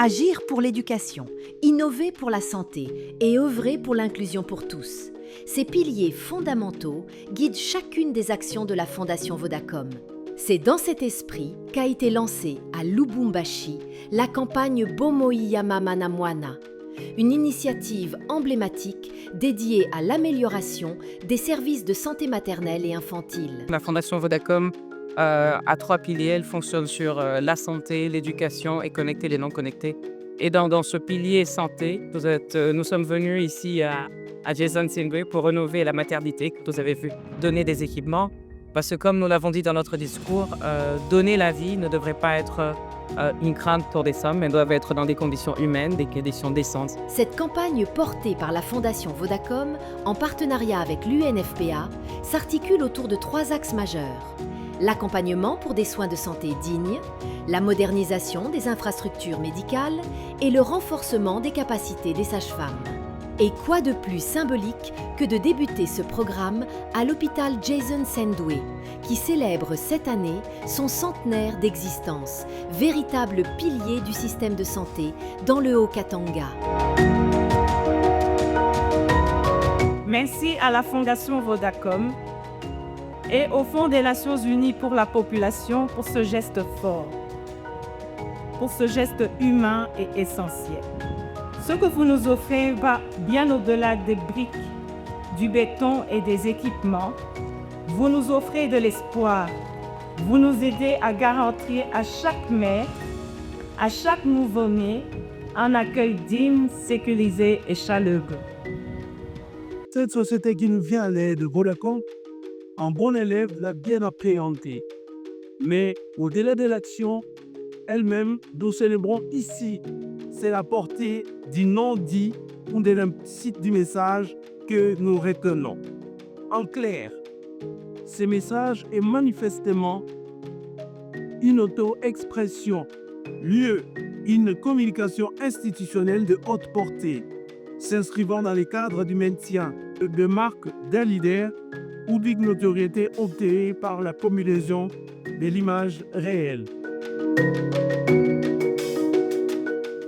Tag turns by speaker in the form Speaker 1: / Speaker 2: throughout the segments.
Speaker 1: Agir pour l'éducation, innover pour la santé et œuvrer pour l'inclusion pour tous. Ces piliers fondamentaux guident chacune des actions de la Fondation Vodacom. C'est dans cet esprit qu'a été lancée à Lubumbashi la campagne Bomoiyama Manamwana, une initiative emblématique dédiée à l'amélioration des services de santé maternelle et infantile.
Speaker 2: La Fondation Vodacom a 3 piliers. Elle fonctionne sur la santé, l'éducation et connecter les non connectés. Et dans ce pilier santé, nous sommes venus ici à Jason Sindwe pour rénover la maternité, que vous avez vu, donner des équipements. Parce que comme nous l'avons dit dans notre discours, donner la vie ne devrait pas être une crainte pour des sommes, mais doit être dans des conditions humaines, des conditions décentes.
Speaker 1: Cette campagne portée par la Fondation Vodacom, en partenariat avec l'UNFPA, s'articule autour de 3 axes majeurs. L'accompagnement pour des soins de santé dignes, la modernisation des infrastructures médicales et le renforcement des capacités des sages-femmes. Et quoi de plus symbolique que de débuter ce programme à l'hôpital Jason Sendwe, qui célèbre cette année son centenaire d'existence, véritable pilier du système de santé dans le Haut-Katanga.
Speaker 3: Merci à la Fondation Vodacom et au Fonds des Nations Unies pour la population pour ce geste fort, pour ce geste humain et essentiel. Ce que vous nous offrez va bien au-delà des briques, du béton et des équipements. Vous nous offrez de l'espoir. Vous nous aidez à garantir à chaque mère, à chaque nouveau-né, un accueil digne, sécurisé et chaleureux.
Speaker 4: Cette société qui nous vient à l'aide de Vodacom, un bon élève l'a bien appréhendé. Mais au-delà de l'action elle-même, nous célébrons ici, c'est la portée du non-dit ou de l'implicite du message que nous retenons. En clair, ce message est manifestement une auto-expression, lieu, une communication institutionnelle de haute portée, s'inscrivant dans le cadre du maintien de marques d'un leader ou d'une notoriété obtenue par la combinaison de l'image réelle.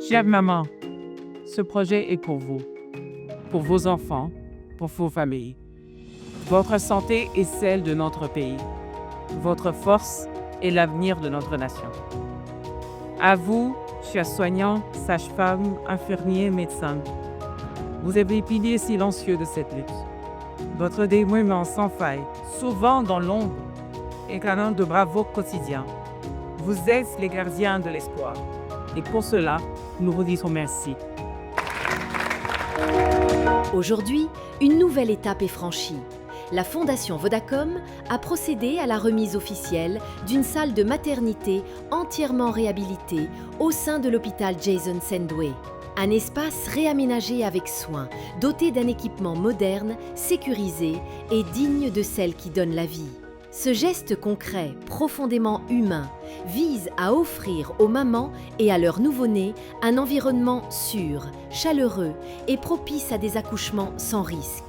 Speaker 2: Chère maman, ce projet est pour vous, pour vos enfants, pour vos familles. Votre santé est celle de notre pays. Votre force est l'avenir de notre nation. À vous, chers soignants, sages-femmes, infirmiers, médecins, vous êtes les piliers silencieux de cette lutte. Votre dévouement sans faille, souvent dans l'ombre, est un de bravo quotidien. Vous êtes les gardiens de l'espoir. Et pour cela, nous vous disons merci.
Speaker 1: Aujourd'hui, une nouvelle étape est franchie. La Fondation Vodacom a procédé à la remise officielle d'une salle de maternité entièrement réhabilitée au sein de l'hôpital Jason Sendwe. Un espace réaménagé avec soin, doté d'un équipement moderne, sécurisé et digne de celle qui donne la vie. Ce geste concret, profondément humain, vise à offrir aux mamans et à leurs nouveau-nés un environnement sûr, chaleureux et propice à des accouchements sans risque.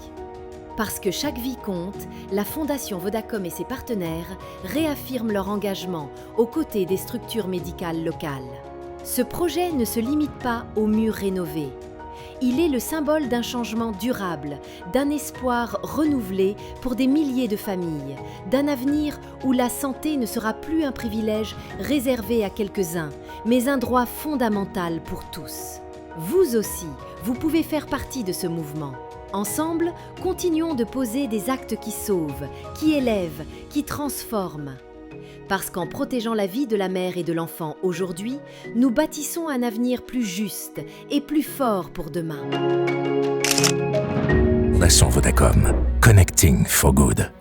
Speaker 1: Parce que chaque vie compte, la Fondation Vodacom et ses partenaires réaffirment leur engagement aux côtés des structures médicales locales. Ce projet ne se limite pas aux murs rénovés. Il est le symbole d'un changement durable, d'un espoir renouvelé pour des milliers de familles, d'un avenir où la santé ne sera plus un privilège réservé à quelques-uns, mais un droit fondamental pour tous. Vous aussi, vous pouvez faire partie de ce mouvement. Ensemble, continuons de poser des actes qui sauvent, qui élèvent, qui transforment. Parce qu'en protégeant la vie de la mère et de l'enfant aujourd'hui, nous bâtissons un avenir plus juste et plus fort pour demain.
Speaker 5: Fondation Vodacom. Connecting for Good.